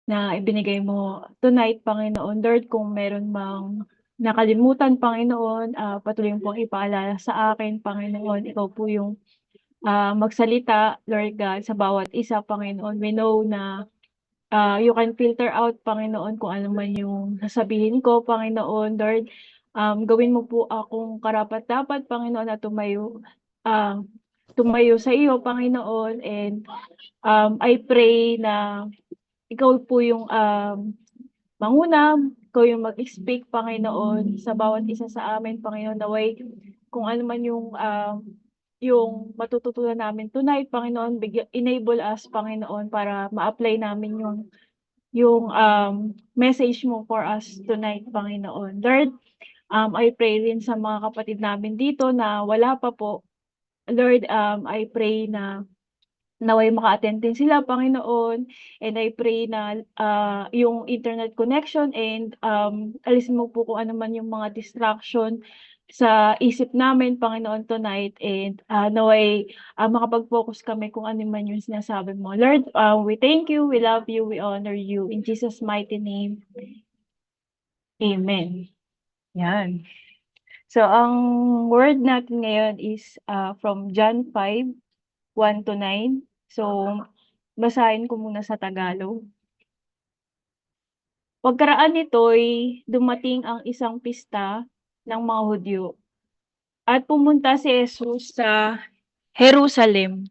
na ibinigay mo tonight, Panginoon. Lord, kung meron mang nakalimutan, Panginoon, patuloy mo pong ipaalala sa akin, Panginoon. Ikaw po yung magsalita, Lord God, sa bawat isa, Panginoon. We know na you can filter out, Panginoon, kung ano man yung sasabihin ko, Panginoon. Lord, gawin mo po akong karapat-dapat, Panginoon, na tumayo sa iyo, Panginoon. And I pray na ikaw po yung manguna, ikaw yung mag-speak, Panginoon, sa bawat isa sa amin, Panginoon. Naway kung ano man yung matututunan namin tonight, Panginoon, enable us, Panginoon, para ma-apply namin yung message mo for us tonight, Panginoon. Lord, I pray rin sa mga kapatid namin dito na wala pa po. Lord, I pray na naway maka-attend din sila, Panginoon. And I pray na yung internet connection and alisin mo po kung ano man yung mga distraction sa isip namin, Panginoon, tonight. And naway makapag-focus kami kung ano man yung sinasabi mo. Lord, we thank you, we love you, we honor you. In Jesus' mighty name, Amen. Yan. So, ang word natin ngayon is from John 5:1-9. So, basahin ko muna sa Tagalog. Pagkaraan nito'y dumating ang isang pista ng mga Hudyo at pumunta si Jesus sa Jerusalem.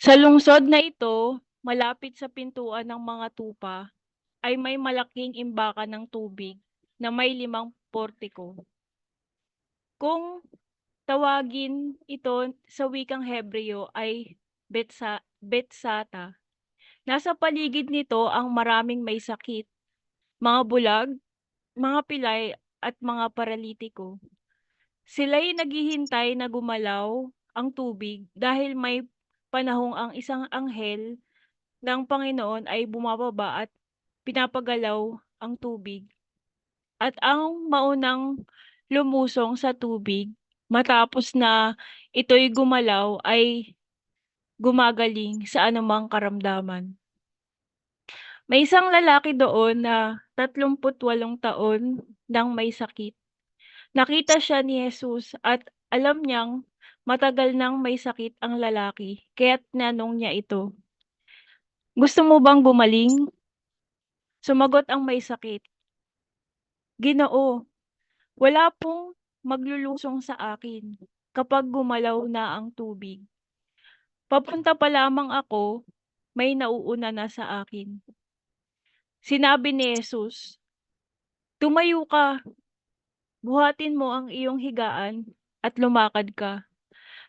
Sa lungsod na ito, malapit sa pintuan ng mga tupa, ay may malaking imbakan ng tubig na may 5 portiko. Kung tawagin ito sa wikang Hebreo ay Betsata. Nasa paligid nito ang maraming may sakit, mga bulag, mga pilay at mga paralitiko. Sila'y naghihintay na gumalaw ang tubig dahil may panahong ang isang anghel ng Panginoon ay bumababa at pinapagalaw ang tubig. At ang maunang lumusong sa tubig matapos na ito'y gumalaw ay gumagaling sa anumang karamdaman. May isang lalaki doon na 38 taon nang may sakit. Nakita siya ni Jesus at alam niyang matagal nang may sakit ang lalaki, kaya't tinanong niya ito, "Gusto mo bang gumaling?" Sumagot ang may sakit, "Ginoo, wala pong maglulusong sa akin kapag gumalaw na ang tubig. Papunta pa lamang ako, may nauuna na sa akin." Sinabi ni Jesus, "Tumayo ka, buhatin mo ang iyong higaan at lumakad ka."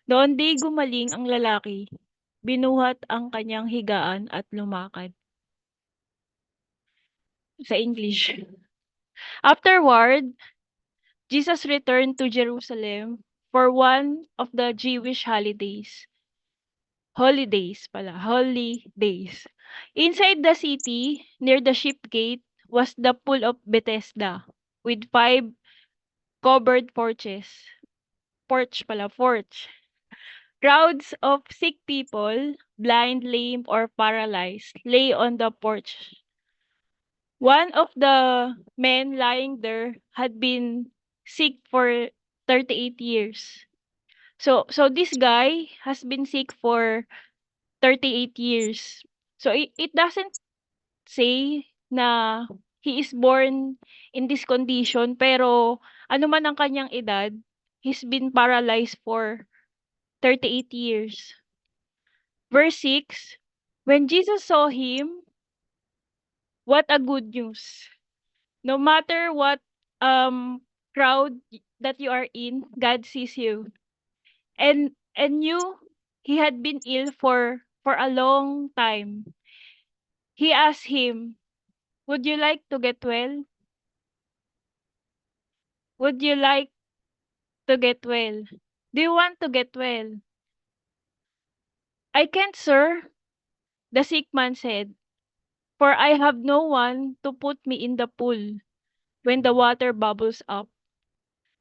Noon di gumaling ang lalaki, binuhat ang kanyang higaan at lumakad. Sa English. Afterward, Jesus returned to Jerusalem for one of the Jewish holidays. Holidays. Inside the city, near the ship gate, was the pool of Bethesda, with 5 covered porch. Crowds of sick people, blind, lame, or paralyzed, lay on the porch. One of the men lying there had been sick for 38 years. So this guy has been sick for 38 years. So it doesn't say na he is born in this condition, pero ano man ang kanyang edad, he's been paralyzed for 38 years. Verse 6, when Jesus saw him, what a good news. No matter what crowd that you are in, God sees you. And you, he had been ill for a long time. He asked him, "Would you like to get well? Would you like to get well? Do you want to get well?" "I can't, sir," the sick man said, "for I have no one to put me in the pool when the water bubbles up.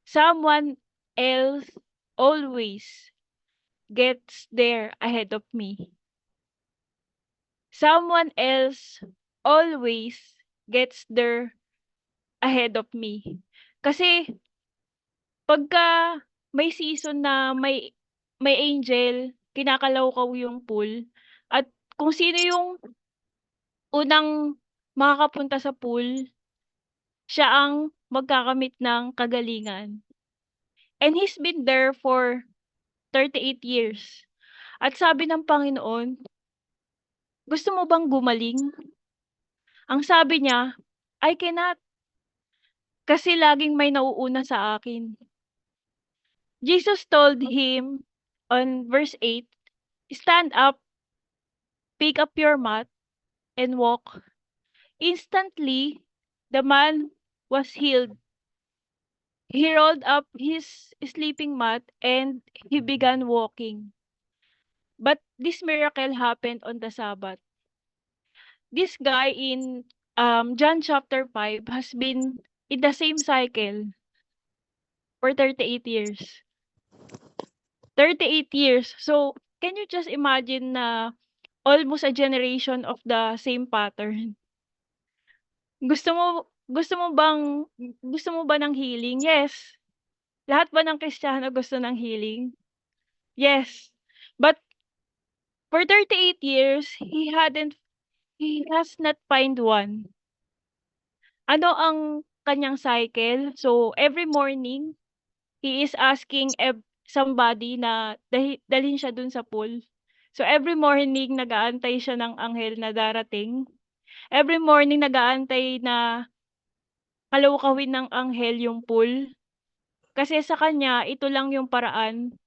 Someone else always gets there ahead of me." Someone else always gets there ahead of me. Kasi pagka may season na may angel, kinakalawkaw yung pool at kung sino yung unang makakapunta sa pool, siya ang magkakamit ng kagalingan. And he's been there for 38 years. At sabi ng Panginoon, "Gusto mo bang gumaling?" Ang sabi niya, "I cannot, kasi laging may nauuna sa akin." Jesus told him on verse 8, "Stand up, pick up your mat, and walk." Instantly, the man was healed. He rolled up his sleeping mat and he began walking. But this miracle happened on the Sabbath. This guy in John chapter 5 has been in the same cycle for 38 years. 38 years. So, can you just imagine na almost a generation of the same pattern? Gusto mo gusto mo ba ng healing? Yes. Lahat ba ng Kristiyano gusto ng healing? Yes. But for 38 years, he has not find one. Ano ang kanyang cycle? So, every morning, he is asking somebody na dalhin siya dun sa pool. So, every morning, nag-aantay siya ng anghel na darating. Every morning, nag-aantay na kalawkawin ng anghel yung pool. Kasi sa kanya, ito lang yung paraan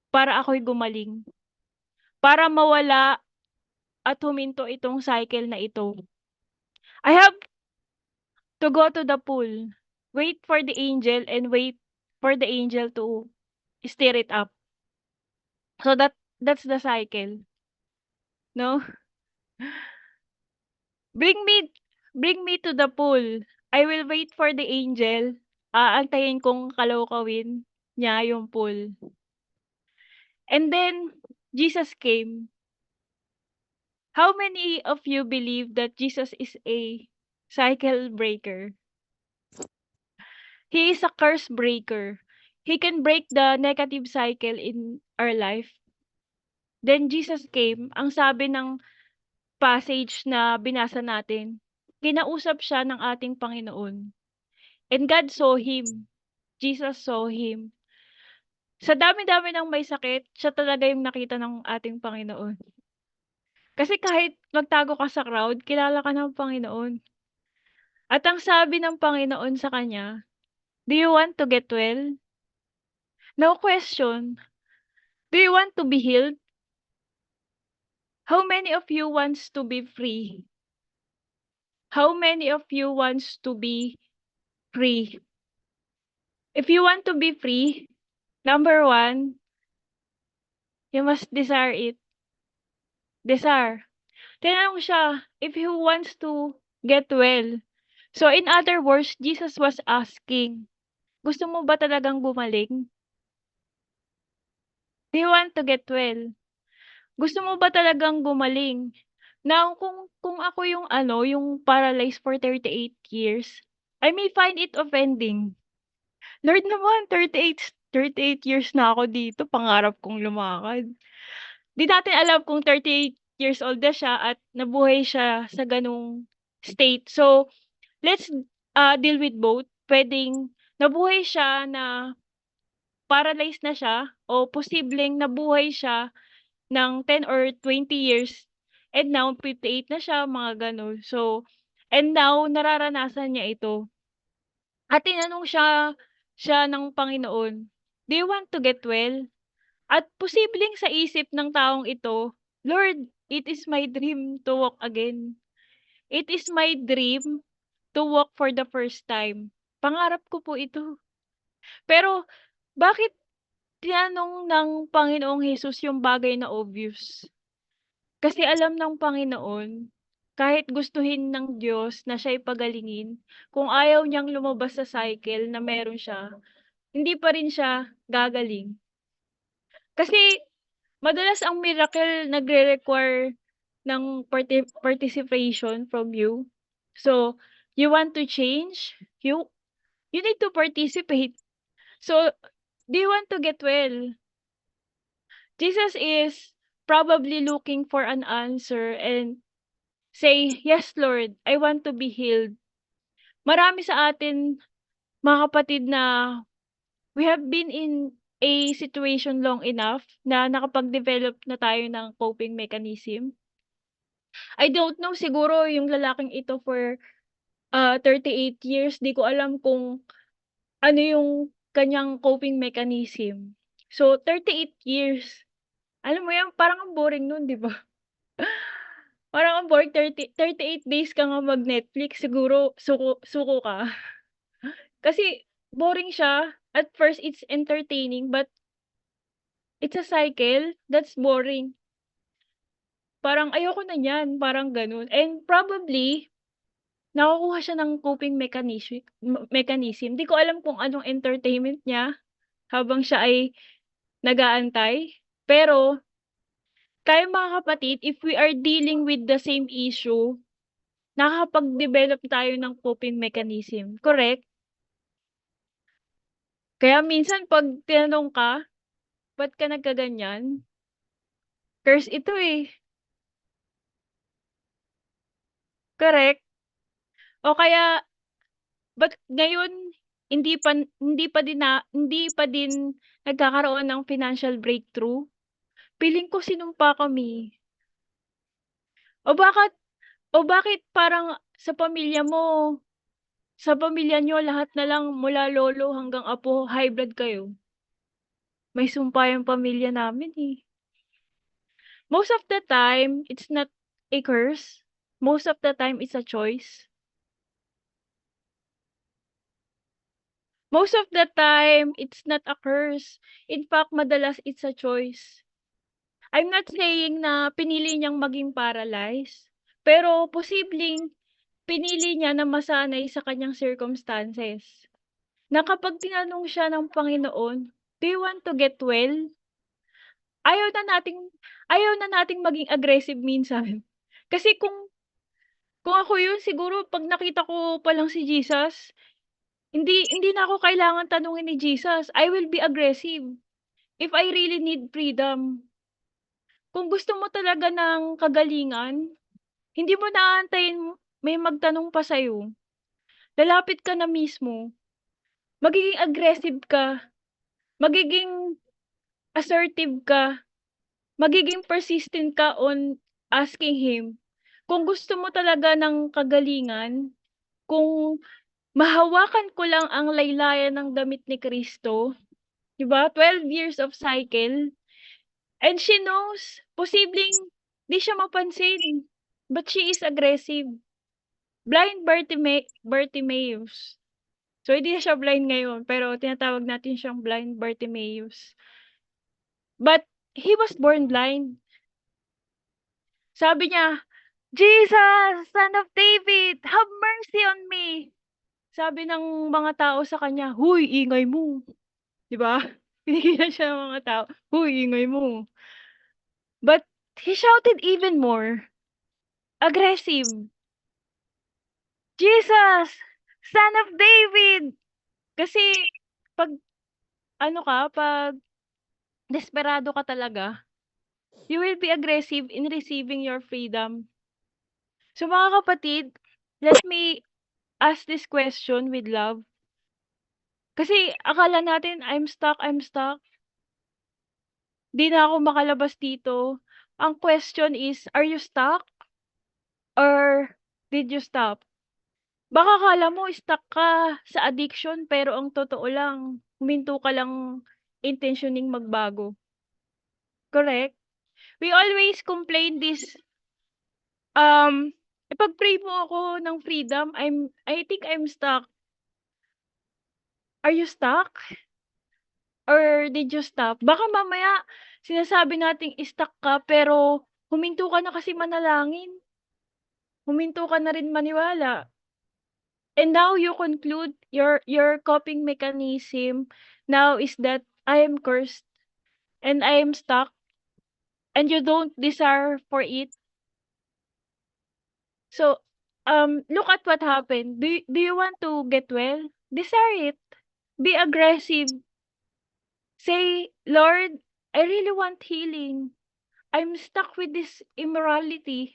para ako'y gumaling. Para mawala at huminto itong cycle na ito. I have to go to the pool, wait for the angel, and wait for the angel to stir it up. So that's the cycle, no? Bring me bring me to the pool. I will wait for the angel. Aantayin kong kalawkawin niya yung pool. And then Jesus came. How many of you believe that Jesus is a cycle breaker? He is a curse breaker. He can break the negative cycle in our life. Then Jesus came, ang sabi ng passage na binasa natin, kinausap siya ng ating Panginoon. And God saw him. Jesus saw him. Sa dami-dami ng may sakit, siya talaga yung nakita ng ating Panginoon. Kasi kahit magtago ka sa crowd, kilala ka ng Panginoon. At ang sabi ng Panginoon sa kanya, "Do you want to get well?" No question. Do you want to be healed? How many of you wants to be free? How many of you wants to be free? If you want to be free, number one, you must desire it. Desire. Tinanong siya if he wants to get well. So in other words, Jesus was asking, gusto mo ba talagang bumaling? Do you want to get well? Gusto mo ba talagang gumaling? Now, kung ako yung yung paralyzed for 38 years, I may find it offending. Lord naman, 38 years na ako dito, pangarap kong lumakad. Di natin alam kung 38 years old na siya at nabuhay siya sa ganung state. So, let's deal with both. Puwedeng nabuhay siya na paralyzed na siya o posibleng nabuhay siya ng 10 or 20 years and now 58 na siya, mga gano'n. So, and now nararanasan niya ito. At tinanong siya ng Panginoon, "Do you want to get well?" At posibleng sa isip ng taong ito, "Lord, it is my dream to walk again. It is my dream to walk for the first time. Pangarap ko po ito." Pero bakit tinanong ng Panginoong Hesus yung bagay na obvious? Kasi alam ng Panginoon, kahit gustuhin ng Diyos na siya'y pagalingin, kung ayaw niyang lumabas sa cycle na meron siya, hindi pa rin siya gagaling. Kasi madalas ang miracle nagre-require ng participation from you. So, you want to change, you need to participate. So, do you want to get well? Jesus is probably looking for an answer and say, "Yes, Lord, I want to be healed." Marami sa atin, mga kapatid, na we have been in a situation long enough na nakapag-develop na tayo ng coping mechanism. I don't know, siguro yung lalaking ito for 38 years, di ko alam kung ano yung kanyang coping mechanism. So, 38 years, alam mo yan, parang ang boring nun, di ba? Parang ang boring, 38 days ka nga mag-Netflix, siguro suko suko ka. Kasi boring siya. At first, it's entertaining, but it's a cycle. That's boring. Parang ayoko na niyan, parang gano'n. And probably, nakukuha siya ng coping mechanism. Di ko alam kung anong entertainment niya habang siya ay nag-aantay. Pero, tayo mga kapatid, if we are dealing with the same issue, nakakapag-develop tayo ng coping mechanism, correct? Kaya minsan 'pag tinanong ka, "Ba't ka nagkaganyan?" Curse ito, eh, correct? O kaya, ba't ngayon hindi pa din nagkakaroon ng financial breakthrough? Feeling ko sinumpa kami. O bakit o bakit parang sa pamilya niyo lahat na lang mula lolo hanggang apo high blood kayo? May sumpa yung pamilya namin, eh. Most of the time, it's not a curse. Most of the time, it's a choice. Most of the time, it's not a curse. In fact, madalas it's a choice. I'm not saying na pinili niyang maging paralyzed, pero posibleng pinili niya na masanay sa kanyang circumstances. Na kapag tinanong siya ng Panginoon, "Do you want to get well?" Ayaw na nating ayaw na nating maging aggressive minsan. Kasi kung ako yun, siguro 'pag nakita ko pa lang si Jesus, hindi hindi na ako kailangan tanungin ni Jesus, I will be aggressive if I really need freedom. Kung gusto mo talaga ng kagalingan, hindi mo na aantayin may magtanong pa sa'yo. Lalapit ka na mismo, magiging aggressive ka, magiging assertive ka, magiging persistent ka on asking Him. Kung gusto mo talaga ng kagalingan, kung mahawakan ko lang ang laylayan ng damit ni Kristo, 'di ba, 12 years of cycle, and she knows posibleng 'di siya mapansin, but she is aggressive. Blind Bartimaeus. So, hindi na siya blind ngayon, pero tinatawag natin siyang blind Bartimaeus. But he was born blind. Sabi niya, "Jesus, Son of David, have mercy on me." Sabi ng mga tao sa kanya, "Hoy, ingay mo." 'Di ba? Pinigilan siya ng mga tao, "Hoy, ingay mo." But he shouted even more, aggressive, "Jesus, Son of David." Kasi 'pag ano ka, 'pag desperado ka talaga, you will be aggressive in receiving your freedom. So mga kapatid, let me ask this question with love. Kasi akala natin, I'm stuck, 'di na ako makalabas dito. Ang question is, are you stuck or did you stop? Baka akala mo stuck ka sa addiction, pero ang totoo lang, huminto ka lang intentioning magbago, correct? We always complain this, "Ipag-pray mo ako ng freedom, I think I'm stuck." Are you stuck or did you stop? Baka mamaya sinasabi nating stuck ka, pero huminto ka na kasi manalangin, huminto ka na rin maniwala. And now you conclude your coping mechanism now is that I am cursed and I am stuck and you don't desire for it. So, look at what happened. Do you want to get well? Desire it. Be aggressive. Say, Lord, I really want healing. I'm stuck with this immorality.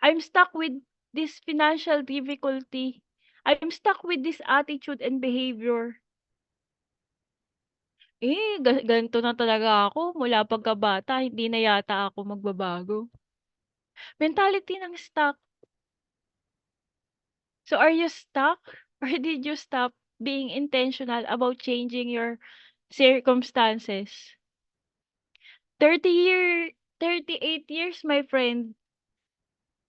I'm stuck with this financial difficulty. I'm stuck with this attitude and behavior. Ganito na talaga ako mula pagkabata, hindi na yata ako magbabago. Mentality ng stuck. So are you stuck or did you stop being intentional about changing your circumstances? 30 year 38 years, my friend.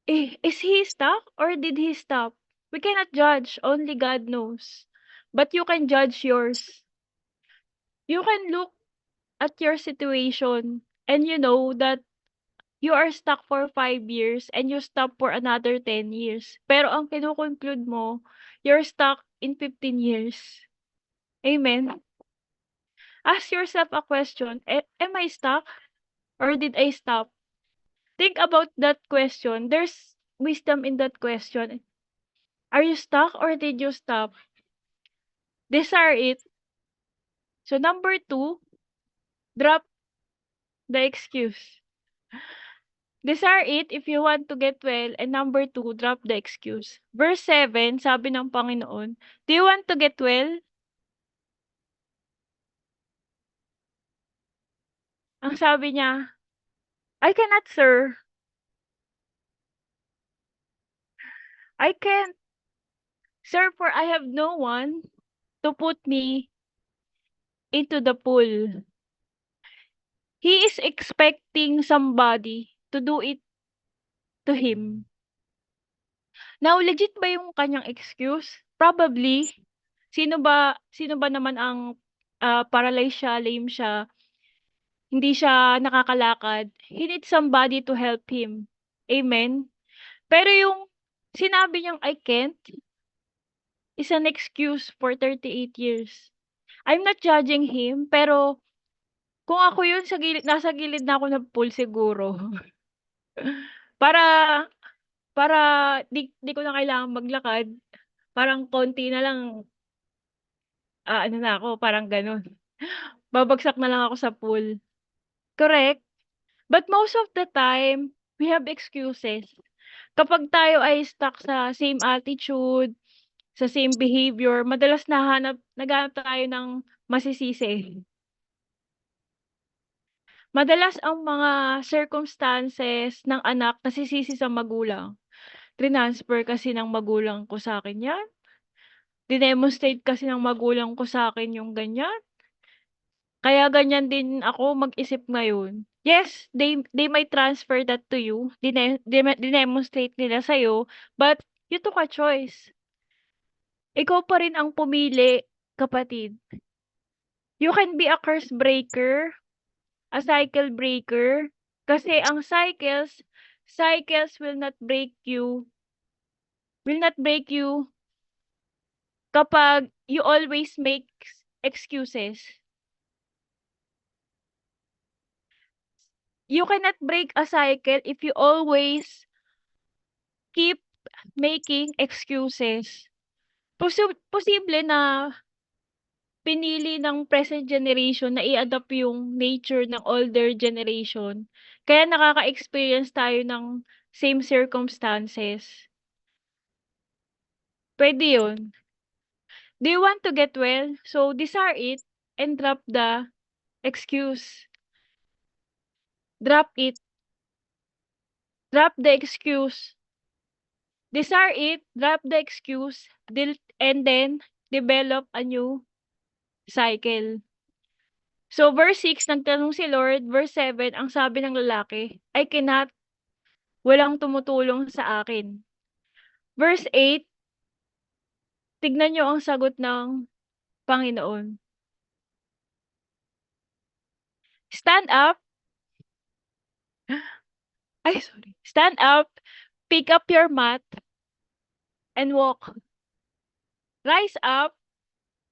Is he stuck or did he stop? We cannot judge, only God knows. But you can judge yours. You can look at your situation and you know that you are stuck for 5 years and you stop for another 10 years. Pero ang kino-conclude mo, you're stuck in 15 years. Amen. Ask yourself a question. Am I stuck or did I stop? Think about that question. There's wisdom in that question. Are you stuck or did you stop? Desire it. So number 2, drop the excuse. Desire it if you want to get well. And number 2, drop the excuse. Verse 7, sabi ng Panginoon, do you want to get well? Ang sabi niya, I cannot, sir. I can't, sir, for I have no one to put me into the pool. He is expecting somebody to do it to him. Now, legit ba yung kanyang excuse? Probably. Sino ba naman ang paralyzed siya, lame siya, hindi siya nakakalakad? He needs somebody to help him. Amen? Pero yung sinabi niyang I can't is an excuse for 38 years. I'm not judging him, pero kung ako yun nasa gilid na ako ng pool siguro. Para para di ko na kailangang maglakad, parang konti na lang, ano na ako, parang gano'n. Babagsak na lang ako sa pool, correct? But most of the time, we have excuses. Kapag tayo ay stuck sa same attitude, sa same behavior, madalas naghahanap tayo ng masisisi. Madalas ang mga circumstances ng anak nasisisi sa magulang. Trinasfer kasi ng magulang ko sa'kin 'yan, dinemonstrate kasi ng magulang ko sa'kin yung ganyan, kaya ganyan din ako mag-isip ngayon. Yes, they might transfer that to you, dinemonstrate nila sa'yo, but you took a choice. Ikaw pa rin ang pumili, kapatid. You can be a curse breaker, a cycle breaker, kasi ang cycles will not break you kapag you always make excuses. You cannot break a cycle if you always keep making excuses. Posible na pinili ng present generation na i-adopt yung nature ng older generation. Kaya nakaka-experience tayo ng same circumstances. Puwede yun. Do you want to get well? So desire it and drop the excuse. Drop it. Drop the excuse. Desire it, drop the excuse, and then develop a new cycle. So verse 6, nagtanong si Lord. Verse 7, ang sabi ng lalaki, I cannot, walang tumutulong sa akin. Verse 8, tignan niyo ang sagot ng Panginoon. Stand up. Stand up, pick up your mat, and walk. Rise up,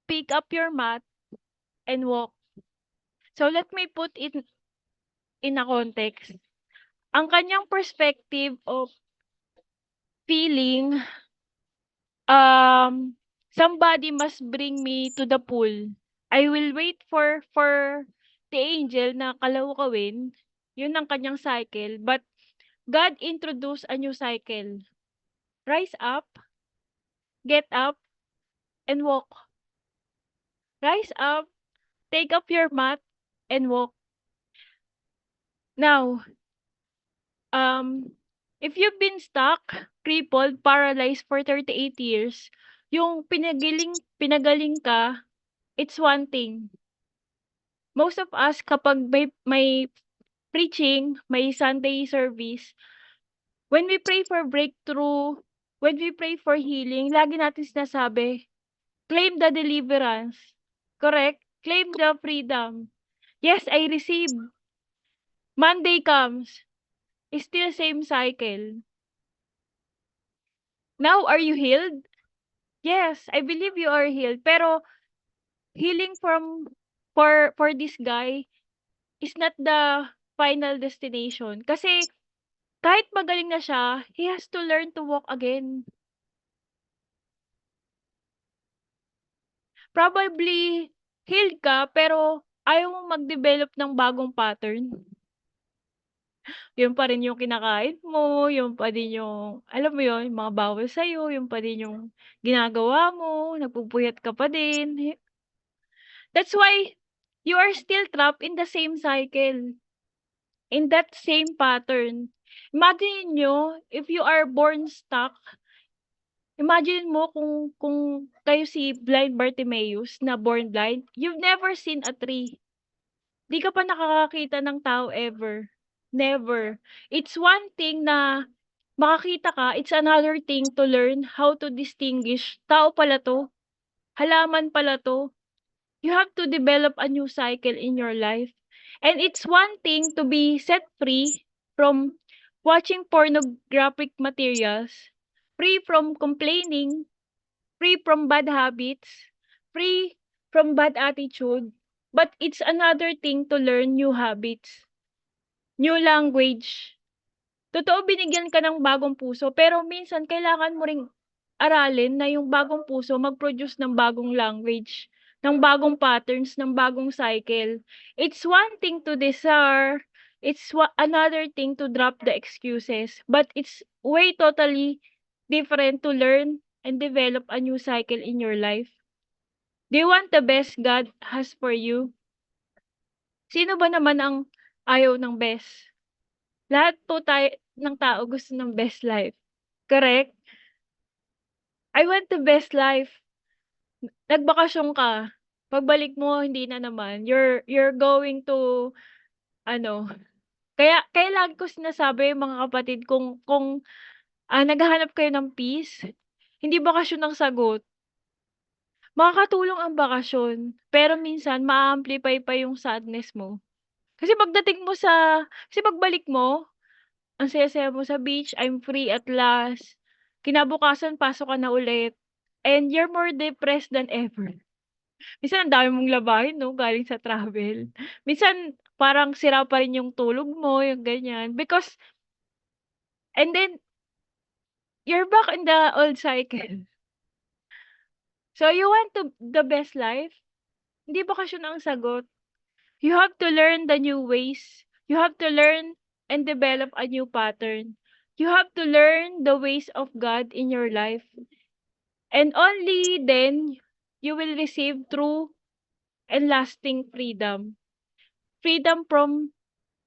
pick up your mat, and walk. So let me put it in a context. Ang kanyang perspective of feeling, somebody must bring me to the pool. I will wait for the angel na kalawkawin, yun ang kanyang cycle, but God introduced a new cycle. Rise up, get up, and walk. Rise up, take up your mat, and walk. Now, if you've been stuck, crippled, paralyzed for 38 years, yung pinagaling ka, it's one thing. Most of us kapag may preaching, may Sunday service, when we pray for breakthrough, when we pray for healing, lagi natin sinasabi, claim the deliverance. Correct? Claim the freedom. Yes, I receive. Monday comes. It's still same cycle. Now, are you healed? Yes, I believe you are healed. Pero healing for this guy is not the final destination. Kasi kahit magaling na siya, he has to learn to walk again. Probably healed ka pero ayaw mong mag-develop ng bagong pattern. Yun pa rin yung kinakain mo, yun pa din yung, alam mo yun, mga bawal sa'yo, yun pa din yung ginagawa mo, nagpupuyat ka pa din. That's why you are still trapped in the same cycle, in that same pattern. Imagine nyo, if you are born stuck, imagine mo kung kayo si blind Bartimaeus na born blind, you've never seen a tree. Di ka pa nakakakita ng tao ever. Never. It's one thing na makakita ka, it's another thing to learn how to distinguish, tao pala 'to, halaman pala 'to. You have to develop a new cycle in your life. And it's one thing to be set free from watching pornographic materials, free from complaining, free from bad habits, free from bad attitude. But it's another thing to learn new habits, new language. Totoo binigyan ka ng bagong puso, pero minsan kailangan mo ring aralin na yung bagong puso mag-produce ng bagong language, ng bagong patterns, ng bagong cycle. It's one thing to desire, it's another thing to drop the excuses, but it's way totally different to learn and develop a new cycle in your life. Do you want the best God has for you? Sino ba naman ang ayaw ng best? Lahat po ng tao gusto ng best life. Correct? I want the best life. Nagbakasyon ka, pagbalik mo hindi na naman. You're going to ano, kaya lagi ko sinasabi mga kapatid kung naghahanap kayo ng peace, hindi bakasyon ang sagot. Makakatulong ang bakasyon, pero minsan maa-amplify pa yung sadness mo. Kasi pagbalik mo, ang saya-saya mo sa beach, I'm free at last. Kinabukasan pasok ka na ulit, and you're more depressed than ever. Minsan ang dami mong labahin 'no, galing sa travel. Minsan parang sira pa rin yung tulog mo, yung ganyan. Because and then you're back in the old cycle. So you want the best life? Hindi bakasyon ang sagot. You have to learn the new ways. You have to learn and develop a new pattern. You have to learn the ways of God in your life. And only then you will receive true and lasting freedom. Freedom from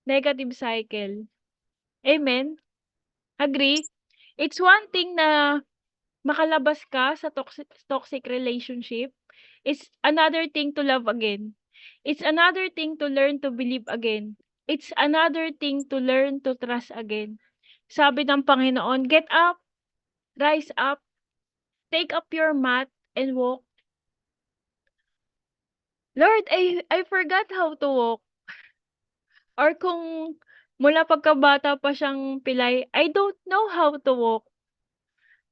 negative cycle. Amen? Agree? It's one thing na makalabas ka sa toxic relationship. It's another thing to love again. It's another thing to learn to believe again. It's another thing to learn to trust again. Sabi ng Panginoon, get up, rise up, take up your mat, and walk. Lord, I forgot how to walk. Or kung mula pagkabata pa siyang pilay, I don't know how to walk.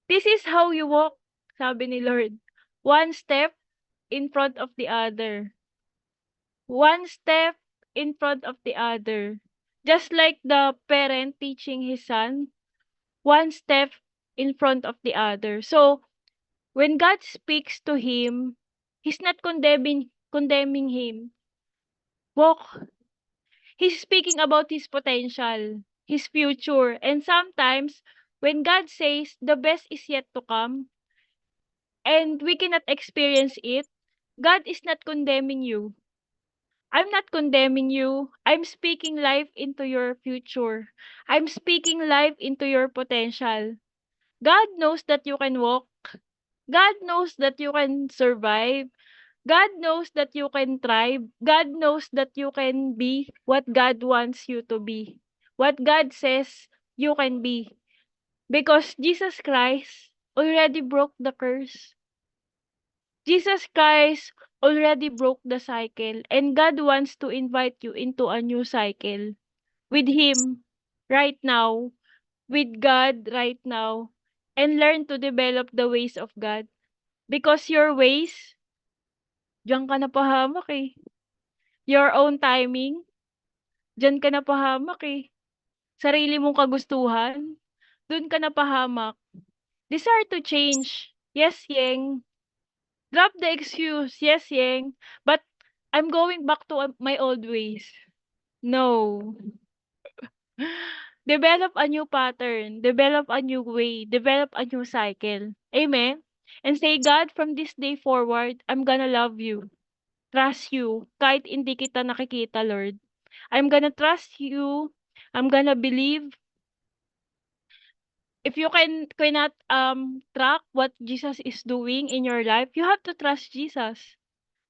This is how you walk, sabi ni Lord. One step in front of the other. One step in front of the other. Just like the parent teaching his son, one step in front of the other. So, when God speaks to him, he's not condemning him. Walk. He's speaking about his potential, his future. And sometimes, when God says the best is yet to come, and we cannot experience it, God is not condemning you. I'm not condemning you. I'm speaking life into your future. I'm speaking life into your potential. God knows that you can walk. God knows that you can survive. God knows that you can thrive. God knows that you can be what God wants you to be. What God says you can be. Because Jesus Christ already broke the curse. Jesus Christ already broke the cycle, and God wants to invite you into a new cycle with Him right now, with God right now, and learn to develop the ways of God. Because your ways, diyan ka napahamak eh. Your own timing, diyan ka napahamak eh. Sarili mong kagustuhan, dun ka napahamak. Desire to change. Yes, Yeng. Drop the excuse. Yes, Yeng. But I'm going back to my old ways. No. Develop a new pattern. Develop a new way. Develop a new cycle. Amen? And say, God, from this day forward, I'm gonna love you. Trust you. Kahit hindi kita nakikita, Lord. I'm gonna trust you. I'm gonna believe. If you cannot track what Jesus is doing in your life, you have to trust Jesus.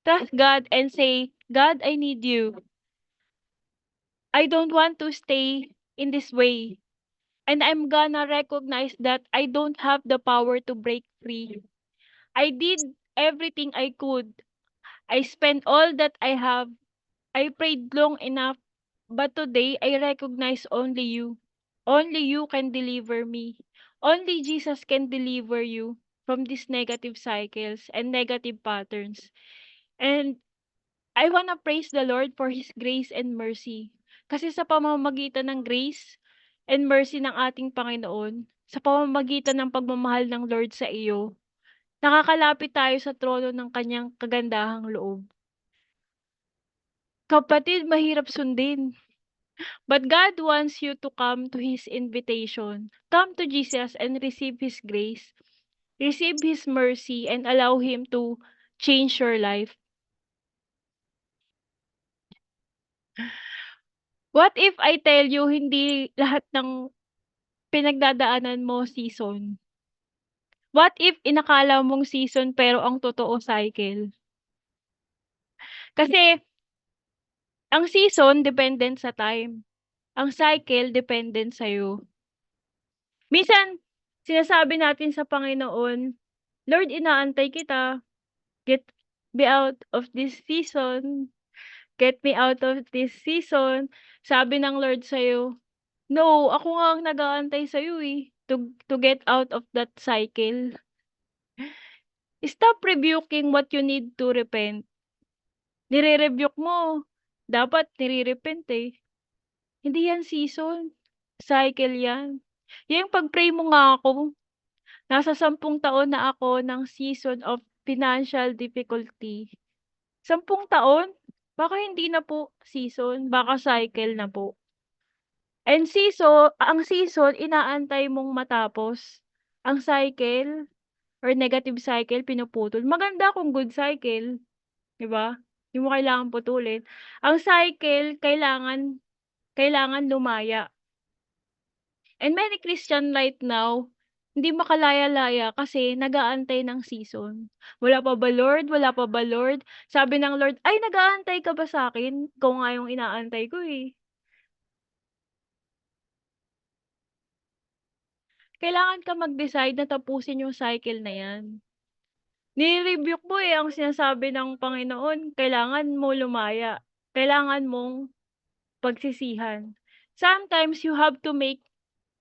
Trust God and say, God, I need you. I don't want to stay in this way. And I'm gonna recognize that I don't have the power to break free. I did everything I could. I spent all that I have. I prayed long enough. But today, I recognize only you. Only you can deliver me. Only Jesus can deliver you from these negative cycles and negative patterns. And I wanna praise the Lord for His grace and mercy. Kasi sa pamamagitan ng grace and mercy ng ating Panginoon, sa pamamagitan ng pagmamahal ng Lord sa iyo, nakakalapit tayo sa trono ng kanyang kagandahang loob. Kapatid, mahirap sundin. But God wants you to come to His invitation. Come to Jesus and receive His grace, receive His mercy, and allow Him to change your life. What if I tell you hindi lahat ng pinagdadaanan mo season? What if inakala mong season pero ang totoo cycle? Kasi ang season dependent sa time. Ang cycle dependent sa'yo. Minsan, sinasabi natin sa Panginoon, Lord, inaantay kita. Get me out of this season. Get me out of this season. Sabi ng Lord sa'yo, no, ako nga ang nag-aantay sa'yo eh. To get out of that cycle. Stop rebuking what you need to repent. Nire-rebuke mo. Dapat nire-repent eh. Hindi yan season. Cycle yan. Yung pag-pray mo nga ako, nasa 10 taon na ako ng season of financial difficulty. 10 taon? Baka hindi na po season, baka cycle na po. And ang season, inaantay mong matapos. Ang cycle or negative cycle, pinuputol. Maganda kung good cycle. 'Di ba? Di mo kailangan putulin. Ang cycle, kailangan lumaya. And many Christian right now, hindi makalaya-laya kasi nag-aantay ng season. Wala pa ba Lord? Wala pa ba Lord? Sabi ng Lord, ay nag-aantay ka ba sa akin? Ikaw nga yung inaantay ko eh. Kailangan ka mag-decide na tapusin yung cycle na yan. Ni-rebuke mo eh ang sinasabi ng Panginoon, kailangan mo lumaya. Kailangan mong pagsisihan. Sometimes you have to make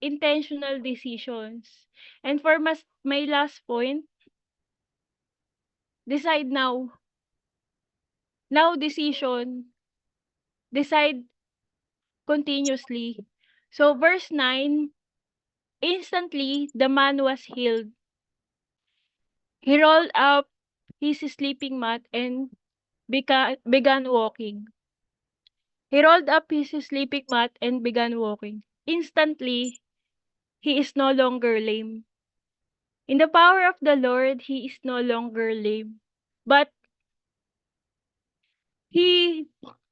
intentional decisions. And for my last point, decide now. Now decision. Decide continuously. So verse 9, Instantly, the man was healed. He rolled up his sleeping mat and began walking. He rolled up his sleeping mat and began walking. Instantly, he is no longer lame. In the power of the Lord, he is no longer lame. But he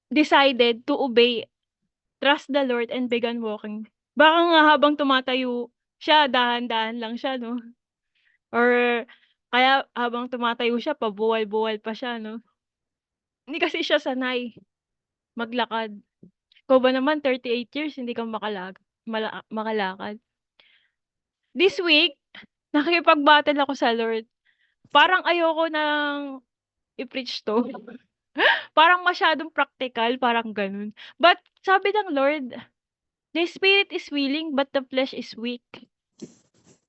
decided to obey, trust the Lord, and began walking. Baka nga habang tumatayo siya, dahan-dahan lang siya, no? Or kaya habang tumatayo siya, pabuwal-buwal pa siya, no? Hindi kasi siya sanay maglakad. Ikaw ba naman, 38 years, hindi ka makalakad. This week, nakikipag-battle ako sa Lord. Parang ayoko nang i-preach 'to. Parang masyadong practical, parang gano'n. But sabi ng Lord, "The spirit is willing, but the flesh is weak."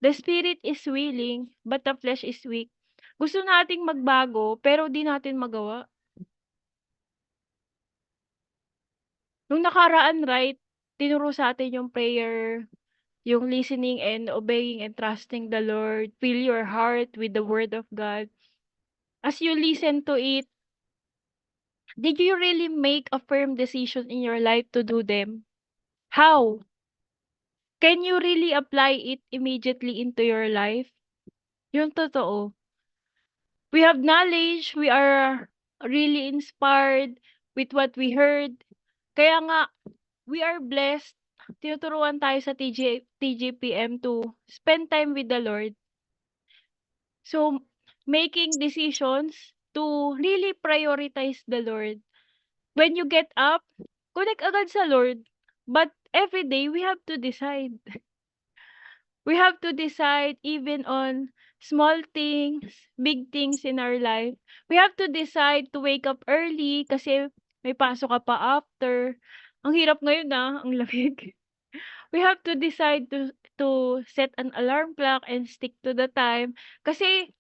The spirit is willing, but the flesh is weak. Gusto nating magbago, pero di natin magawa. Nung nakaraan, right, tinuro sa'tin yung prayer, yung listening and obeying and trusting the Lord. Fill your heart with the word of God. As you listen to it, did you really make a firm decision in your life to do them? How? Can you really apply it immediately into your life? Yung totoo. We have knowledge, we are really inspired with what we heard. Kaya nga, we are blessed. Tinuturuan tayo sa TGPM to spend time with the Lord. So, making decisions to really prioritize the Lord. When you get up, connect agad sa Lord. But every day, we have to decide. We have to decide even on small things, big things in our life. We have to decide to wake up early kasi may pasok ka pa after. Ang hirap ngayon ang lamig. We have to decide to set an alarm clock and stick to the time kasi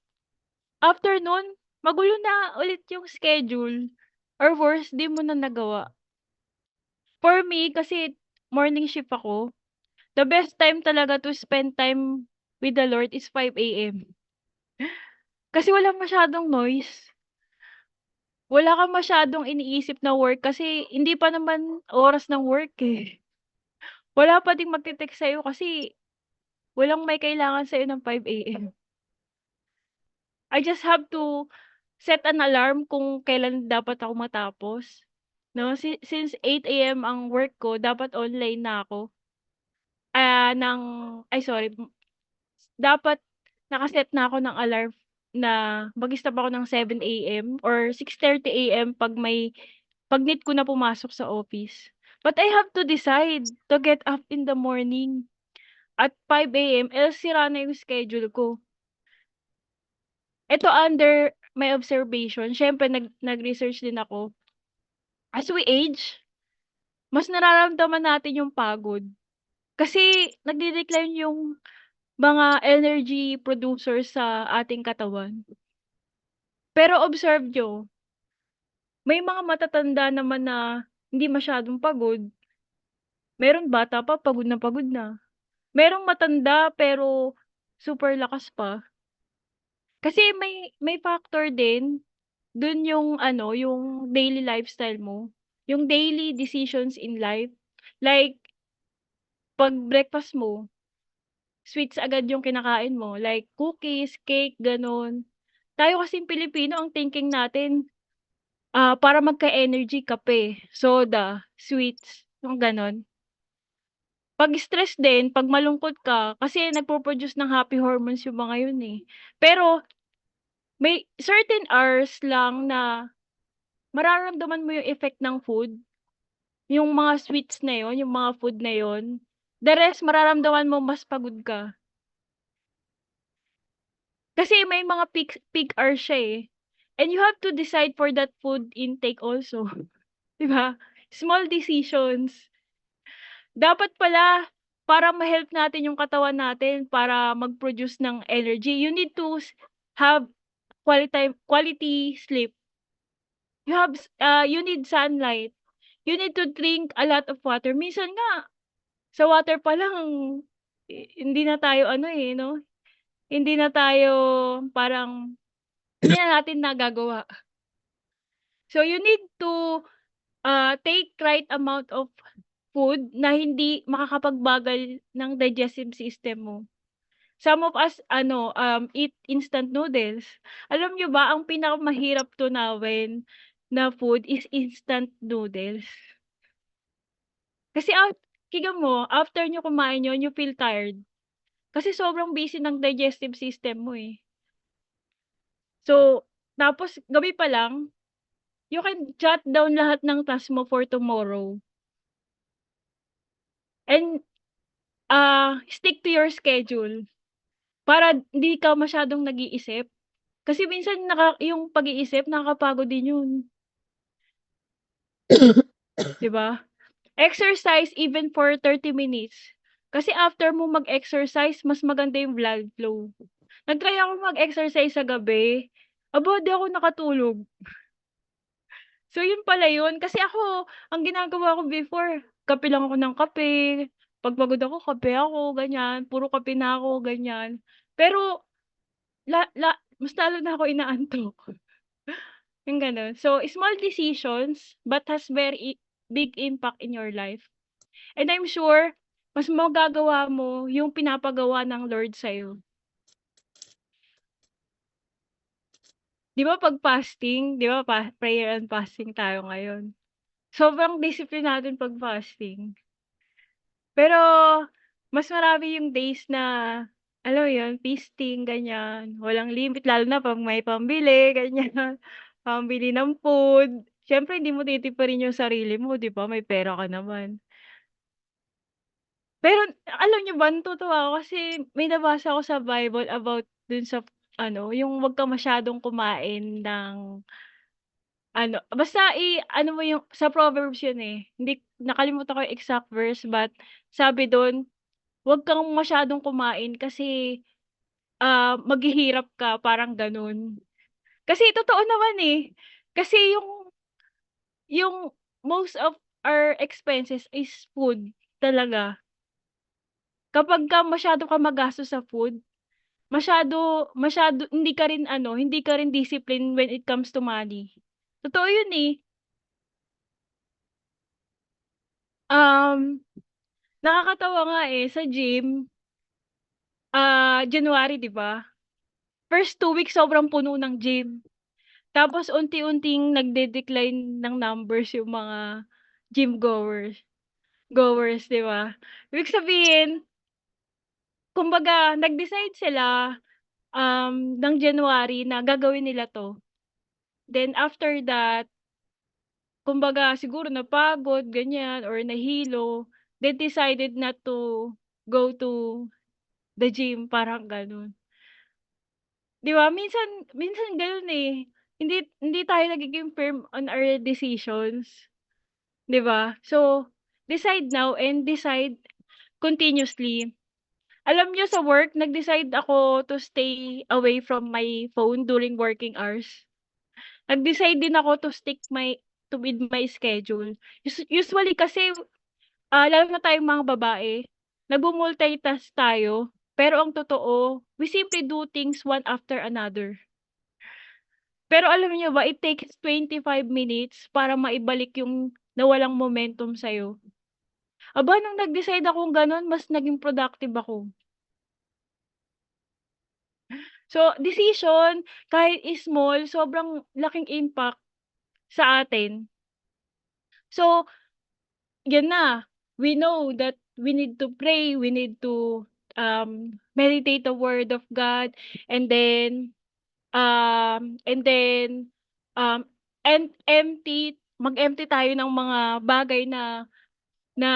after nun, magulo na ulit yung schedule or worse, di mo na nagawa. For me, kasi morning shift ako, the best time talaga to spend time with the Lord is 5 AM. Kasi walang masyadong noise. Wala kang masyadong iniisip na work kasi hindi pa naman oras ng work, eh. Wala pa ding magte-text sa'yo kasi walang may kailangan sa'yo ng 5 AM. I just have to set an alarm kung kailan dapat ako matapos, 'no? Since 8 AM ang work ko, dapat online na ako, ng ay sorry, dapat naka-set na ako ng alarm na mag-stop ako ng 7 AM or 6:30 AM 'pag need ko na pumasok sa office. But I have to decide to get up in the morning at 5 AM else sira na yung schedule ko. Eto under my observation, siyempre nag-research din ako. As we age, mas nararamdaman natin yung pagod. Kasi nagde-decline yung mga energy producers sa ating katawan. Pero observe niyo, may mga matatanda naman na hindi masyadong pagod. Meron bata pa pagod na pagod na. Merong matanda pero super lakas pa. Kasi may factor din dun yung ano, yung daily lifestyle mo, yung daily decisions in life. Like 'pag breakfast mo, sweets agad yung kinakain mo, like cookies, cake, gano'n. Tayo kasing Pilipino ang thinking natin, para magka-energy kape, soda, sweets, yung gano'n. 'Pag stress din, 'pag malungkot ka, kasi nagpo-produce ng happy hormones yung mga yun, eh. Pero may certain hours lang na mararamdaman mo yung effect ng food, yung mga sweets na yun, yung mga food na yun. The rest mararamdaman mo mas pagod ka. Kasi may mga peak hours siya, eh. And you have to decide for that food intake also, 'di ba? Small decisions. Dapat pala para ma-help natin yung katawan natin para mag-produce ng energy, you need to have quality sleep. You need sunlight. You need to drink a lot of water. Minsan nga sa water pa lang hindi na tayo ano, eh, 'no, hindi na tayo parang hindi na natin nagagawa. So you need to, take right amount of food na hindi makakapagbagal ng digestive system mo. Some of us ano, eat instant noodles. Alam niyo ba ang pinakamahirap tunawin na food is instant noodles. Kasi tignan mo after niyo kumain yun, you feel tired. Kasi sobrang busy ng digestive system mo, eh. So, tapos gabi pa lang, you can jot down lahat ng task mo for tomorrow and, stick to your schedule para hindi ka masyadong nag-iisip. Kasi minsan yung pag-iisip nakakapagod din yun, 'di ba? Exercise even for 30 minutes. Kasi after mo mag-exercise mas maganda yung blood flow. Nag-try ako mag-exercise sa gabi, aba 'di ako nakatulog. So yun pala yun, kasi ako ang ginagawa ko before, kape lang ako ng kape, 'pag pagod ako kape ako ganyan, puro kape na ako ganyan. Pero mas lalo na ako inaantok, yung gano'n. So small decisions but has very big impact in your life. And I'm sure mas magagawa mo yung pinapagawa ng Lord sa'yo. 'Di ba 'pag fasting, 'di ba prayer and fasting tayo ngayon. Sobrang discipline natin 'pag fasting. Pero mas marami yung days na, alam mo yun, feasting ganyan, walang limit lalo na 'pag may pambili ganyan, pambili ng food. Siyempre hindi mo titipirin yung sarili mo 'di ba, may pera ka naman. Pero alam niyo ba natutuwa ako kasi may nabasa ako sa Bible about dun sa ano, yung wag ka masyadong kumain ng ano, basta ano mo yung sa Proverbs yun, eh, hindi nakalimutan ko yung exact verse but sabi dun, wag kang masyadong kumain kasi, maghihirap ka parang ganun. Kasi totoo naman, eh, kasi yung most of our expenses is food talaga. Kapagka masyado kang magastos sa food, masyado masyado hindi ka rin ano, hindi ka rin discipline when it comes to money. Totoo yun, eh. Um, Nakakatawa nga, eh, sa gym, January 'di ba? First 2 weeks sobrang puno ng gym. Tapos unti-unting nagde-decline ng numbers yung mga gym goers 'di ba? Ibig sabihin, kumbaga nag-decide sila, ng January na gagawin nila 'to. Then after that, kumbaga siguro napagod ganyan or nahilo, they decided not to go to the gym, parang gano'n. 'Di ba minsan minsan gano'n, eh, hindi hindi tayo nagiging firm on our decisions, 'di ba? So, decide now and decide continuously. Alam niyo sa work nag-decide ako to stay away from my phone during working hours. Nag-decide din ako to with my schedule. Usually kasi, lalo na tayong mga babae, nagmu-multitask tayo, pero ang totoo, we simply do things one after another. Pero alam niyo ba, it takes 25 minutes para maibalik yung nawalang momentum sa'yo. Aba, nung nag-decide akong gano'n, mas naging productive ako. So, decision, kahit small, sobrang laking impact sa atin. So, 'yan na, we know that we need to pray, we need to, meditate the word of God, and then, and then, um, and mag-empty tayo ng mga bagay na na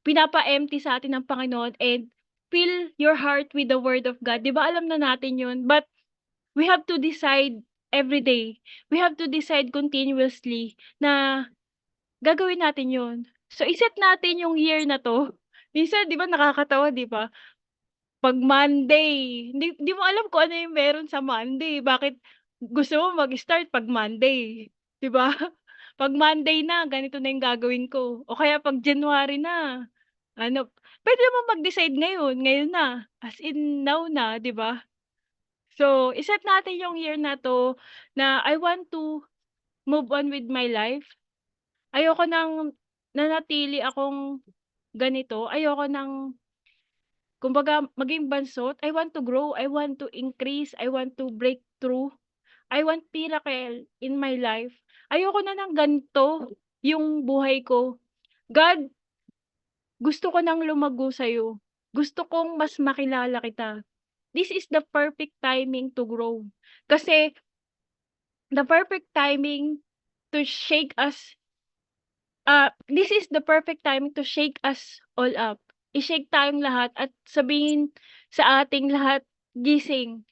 pinapa-empty sa atin ng Panginoon and fill your heart with the word of God. 'Di ba alam na natin 'yun, but we have to decide every day. We have to decide continuously na gagawin natin 'yun. So, i-set natin yung year na 'to. Minsan 'di ba nakakatawa 'di ba, 'pag Monday, hindi mo alam kung ano yung meron sa Monday, bakit gusto mo mag-start 'pag Monday, 'di ba? 'Pag Monday na ganito na yung gagawin ko o kaya 'pag January na, ano puwede naman mag-decide ngayon, ngayon na, as in now na, 'di ba? So, i-set natin yung year na 'to na I want to move on with my life. Ayoko ng nanatili akong ganito, ayoko ng kumbaga maging bansot. I want to grow, I want to increase, I want to break through, I want miracle in my life. Ayoko na ng ganito yung buhay ko. God, gusto ko ng lumago sa'yo. Gusto kong mas makilala kita. This is the perfect timing to grow. Kasi the perfect timing to shake us, this is the perfect timing to shake us all up. I-shake tayong lahat at sabihin sa ating lahat, "Gising,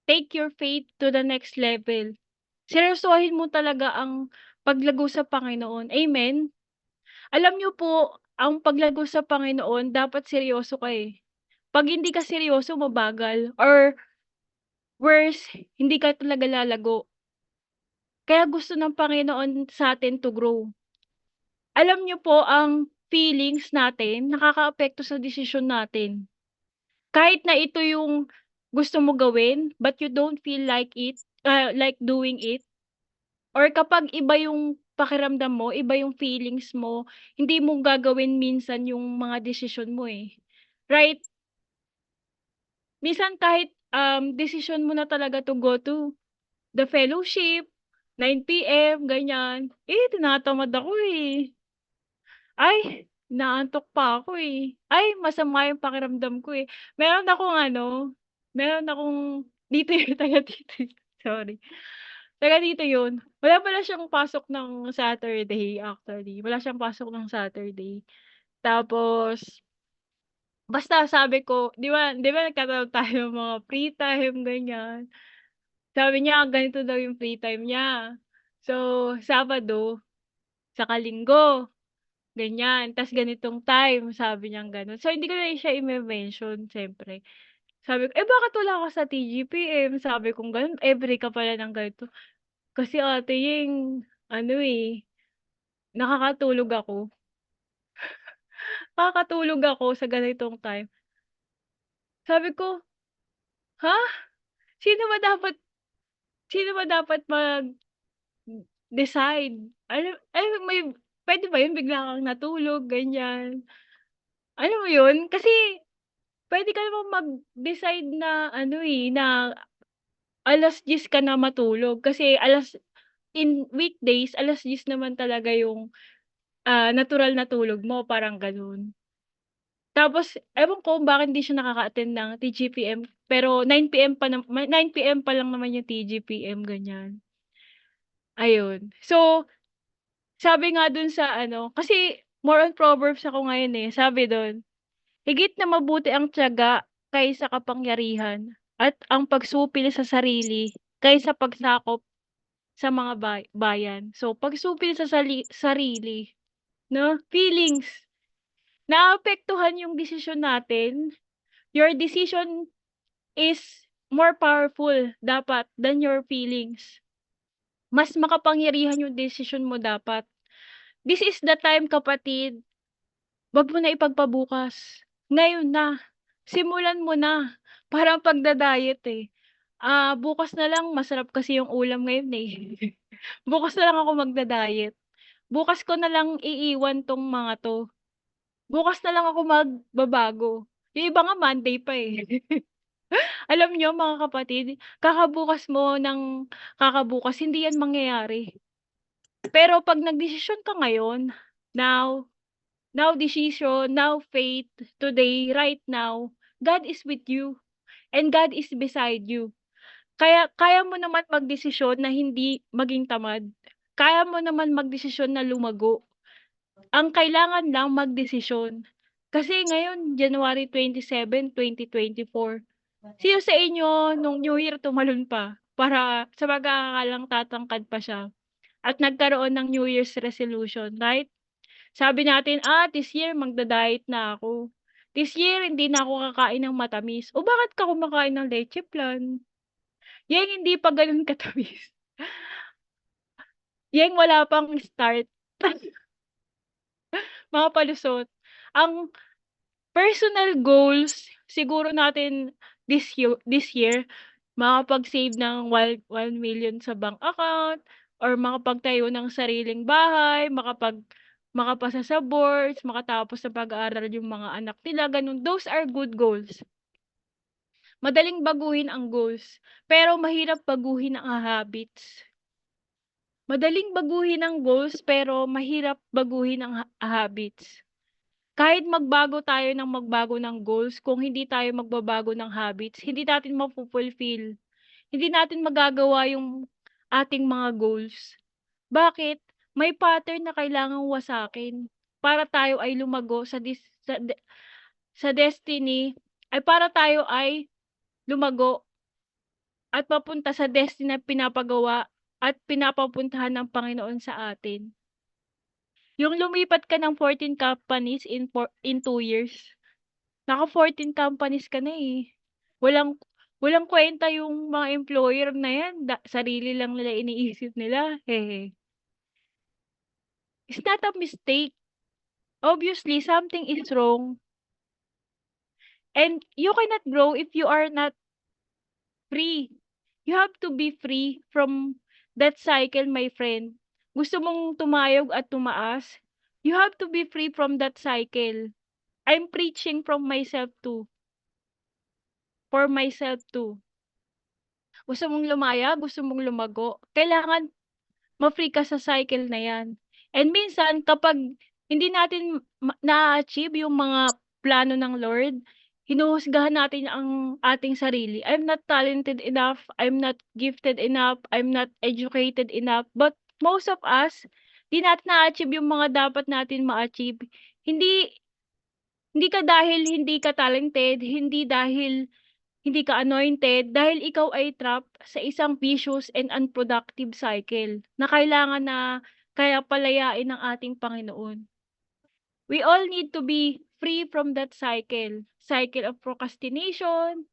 take your faith to the next level." Seryosohin mo talaga ang paglago sa Panginoon, amen? Alam niyo po, ang paglago sa Panginoon dapat seryoso ka, eh. 'Pag hindi ka seryoso mabagal or worse, hindi ka talaga lalago. Kaya gusto ng Panginoon sa'tin to grow. Alam niyo po ang feelings natin nakakaapekto sa desisyon natin. Kahit na ito yung gusto mo gawin, but you don't feel like it, like doing it, or kapag iba yung pakiramdam mo, iba yung feelings mo, hindi mo gagawin minsan yung mga desisyon mo, eh, right? Minsan kahit, desisyon mo na talaga to go to the fellowship, 9 PM ganyan, eh, tinatamad ako, eh. Ay, inaantok pa ako, eh. Ay, masama yung pakiramdam ko, eh. Meron akong ano, meron akong dito yun, taga dito yun, sorry. Taga dito yun. Wala pala siyang pasok ng Saturday actually, wala siyang pasok ng Saturday. Tapos basta sabi ko, 'di ba nagkaroon tayo ng mga free time, ganyan. Sabi niya ganito daw yung free time niya. So, Sabado, saka Linggo. Ganyan, tas ganitong time, sabi niyang gano'n. So, hindi ko na siya i-me-mention siyempre. Sabi ko, "Eh, bakit wala ka sa TGPM?" Sabi kong gano'n, "Every ka pala ng ganito." Kasi Ate Yeng, ano, eh, nakakatulog ako. Nakakatulog ako sa ganitong time. Sabi ko, "Ha? Sino ba dapat sino ba dapat mag-decide?" May puwede ba 'yun bigla kang natulog, ganyan. Alam mo 'yun? Kasi puwede ka namang mag-decide na ano, eh, na 10:00 ka na matulog kasi in weekdays 10:00 naman talaga yung, natural na tulog mo, parang gano'n. Tapos ewan ko kung bakit hindi siya nakaka-attend ng TGPM, pero 9 PM pa lang naman yung TGPM, ganyan, ayun. So, sabi nga dun sa ano kasi more on Proverbs ako ngayon, eh, sabi dun, "Higit na mabuti ang tiyaga kaysa kapangyarihan at ang pagsupil sa sarili kaysa pagsakop sa mga bayan." So, pagsupil sa sarili 'no, feelings, naapektuhan yung desisyon natin. Your decision is more powerful dapat than your feelings. Mas makapangyarihan yung desisyon mo dapat. This is the time kapatid, 'wag mo na ipagpabukas. Ngayon na, simulan mo na. Parang pagda-diet, eh. Bukas na lang masarap kasi yung ulam ngayon, eh. Bukas na lang ako magda-diet. Bukas ko na lang iiwan 'tong mga 'to. Bukas na lang ako magbabago. Yung iba nga Monday pa, eh. Alam niyo mga kapatid, kakabukas mo ng kakabukas hindi yan mangyayari. Pero 'pag nagdesisyon ka ngayon, now, now decision, now faith, today, right now, God is with you and God is beside you. Kaya kaya mo naman magdesisyon na hindi maging tamad. Kaya mo naman magdesisyon na lumago. Ang kailangan lang magdesisyon. Kasi ngayon January 27, 2024. Sino sa inyo nung New Year tumalon pa para sa mag-aakalang tatangkad pa siya at nagkaroon ng New Year's resolution, right? Sabi natin, "This year magda-diet na ako. This year hindi na ako kakain ng matamis." O bakit ka kumakain ng leche flan? Yeng hindi pa gano'n katamis. Yeng wala pang start, mga palusot. Ang Personal goals, siguro natin this year makapag-save ng 1 million sa bank account or makapagtayo ng sariling bahay, makapasa sa boards, makatapos ng pag-aaral yung mga anak nila, gano'n. Those are good goals. Madaling baguhin ang goals, pero mahirap baguhin ang habits. Madaling baguhin ang goals, pero mahirap baguhin ang habits. Kahit magbago tayo ng magbago ng goals, kung hindi tayo magbabago ng habits, hindi natin mafu-fulfill. Hindi natin magagawa yung ating mga goals. Bakit? May pattern na kailangang wasakin para tayo ay lumago sa destiny, ay para tayo ay lumago at papunta sa destiny na pinapagawa at pinapapuntahan ng Panginoon sa atin. Yung lumipat ka ng 14 companies in 2 years. Naka 14 companies ka na, eh. Walang walang kuwenta yung mga employer na 'yan, sarili lang nila iniisip nila, hehe. It's not a mistake. Obviously, something is wrong. And you cannot grow if you are not free. You have to be free from that cycle, my friend. Gusto mong tumayog at tumaas, you have to be free from that cycle. I'm preaching from myself too, for myself too. Gusto mong lumaya, gusto mong lumago, kailangan ma-free ka sa cycle na 'yan. And minsan kapag hindi natin naa-achieve yung mga plano ng Lord, hinuhusgahan natin ang ating sarili. I'm not talented enough, I'm not gifted enough, I'm not educated enough. But most of us, 'di natin na-achieve yung mga dapat natin ma-achieve. Hindi hindi ka dahil hindi ka talented, hindi dahil hindi ka anointed, dahil ikaw ay trapped sa isang vicious and unproductive cycle na kailangan na kaya palayain ng ating Panginoon. We all need to be free from that cycle of procrastination,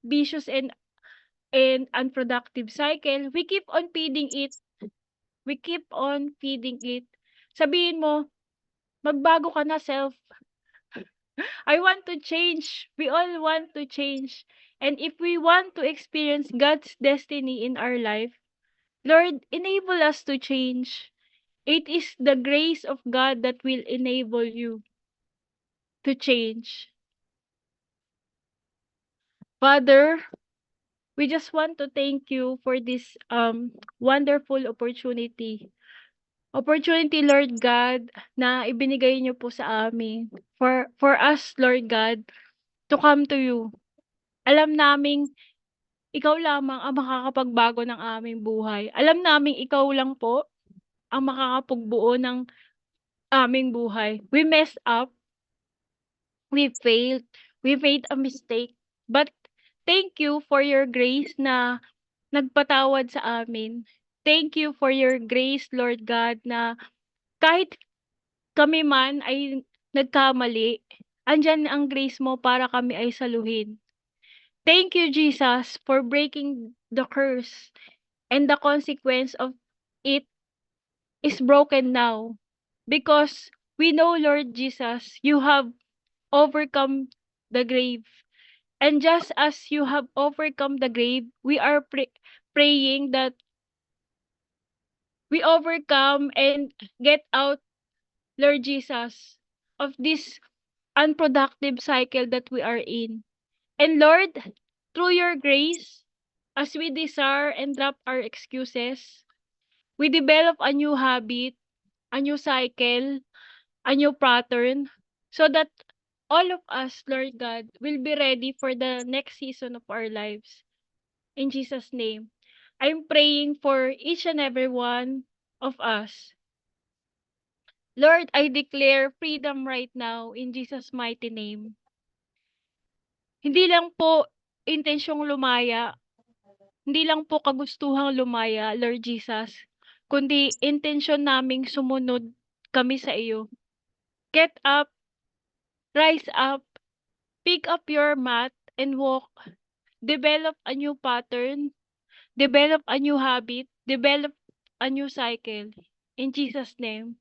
vicious and unproductive cycle. We keep on feeding it. We keep on feeding it. Sabihin mo, magbago ka na, self. I want to change. We all want to change. And if we want to experience God's destiny in our life, Lord, enable us to change. It is the grace of God that will enable you to change. Father, we just want to thank you for this wonderful opportunity. Opportunity, Lord God, na ibinigay niyo po sa amin. For us, Lord God, to come to you. Alam naming ikaw lamang ang makakapagbago ng aming buhay. Alam naming ikaw lang po ang makakapagbuo ng aming buhay. We messed up, we failed, we made a mistake. But thank you for your grace na nagpatawad sa amin. Thank you for your grace, Lord God, na kahit kami man ay nagkamali, andiyan ang grace mo para kami ay saluhin. Thank you, Jesus, for breaking the curse and the consequence of it is broken now. Because we know, Lord Jesus, you have overcome the grave. And just as you have overcome the grave, we are praying that we overcome and get out, Lord Jesus, of this unproductive cycle that we are in. And Lord, through your grace, as we desire and drop our excuses, we develop a new habit, a new cycle, a new pattern, so that all of us, Lord God, will be ready for the next season of our lives. In Jesus' name, I'm praying for each and every one of us. Lord, I declare freedom right now in Jesus' mighty name. Hindi lang po intensyong lumaya, hindi lang po kagustuhang lumaya, Lord Jesus, kundi intensyon naming sumunod kami sa iyo. Get up, rise up, pick up your mat and walk. Develop a new pattern, develop a new habit, develop a new cycle. In Jesus' name.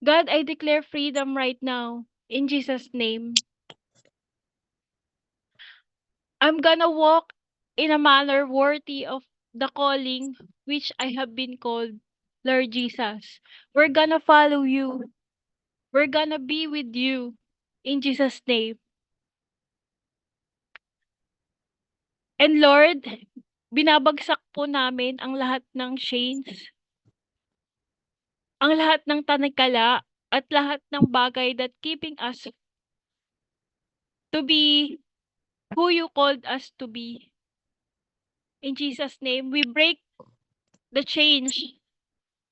God, I declare freedom right now In Jesus' name. I'm gonna walk in a manner worthy of the calling which I have been called, Lord Jesus. We're gonna follow you. We're gonna be with you. In Jesus' name. And Lord, binabagsak po namin ang lahat ng chains, ang lahat ng tanikala, at lahat ng bagay that keeping us to be who you called us to be. In Jesus' name, we break the change.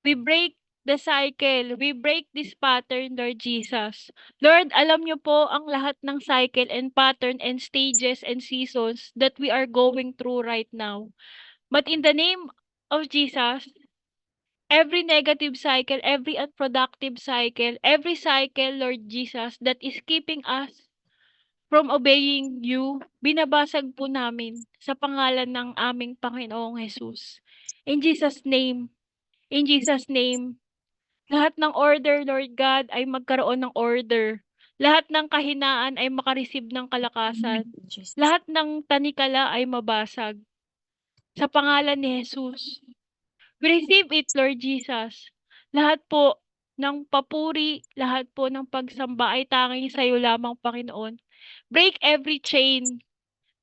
We break the cycle. We break this pattern, Lord Jesus. Lord, alam niyo po ang lahat ng cycle and pattern and stages and seasons that we are going through right now. But in the name of Jesus, every negative cycle, every unproductive cycle, every cycle, Lord Jesus, that is keeping us from obeying you, binabasag po namin sa pangalan ng aming Panginoong Jesus. In Jesus' name, in Jesus' name, lahat ng order, Lord God, ay magkaroon ng order. Lahat ng kahinaan ay makareceive ng kalakasan. Lahat ng tanikala ay mabasag. Sa pangalan ni Jesus. We receive it, Lord Jesus. Lahat po ng papuri, lahat po ng pagsamba ay tanging sa iyo lamang, Panginoon. Break every chain.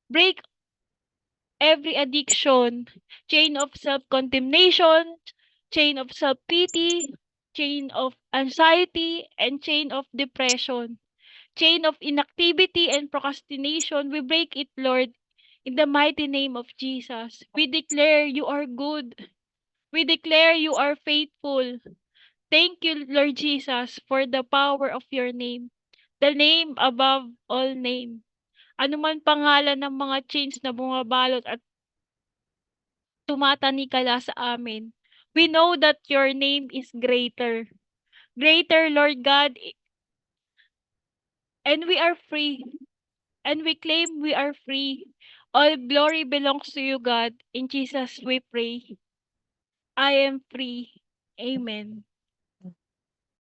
Break every addiction. Chain of self-condemnation, chain of self-pity, chain of anxiety, and chain of depression. Chain of inactivity and procrastination. We break it, Lord, in the mighty name of Jesus. We declare you are good. We declare you are faithful. Thank you, Lord Jesus, for the power of your name, the name above all name. Ano man pangalan ng mga chains na bumabalot at tumatanikala sa amin, we know that your name is greater. Greater, Lord God, and we are free. And we claim we are free. All glory belongs to you, God. In Jesus we pray. I am free. Amen.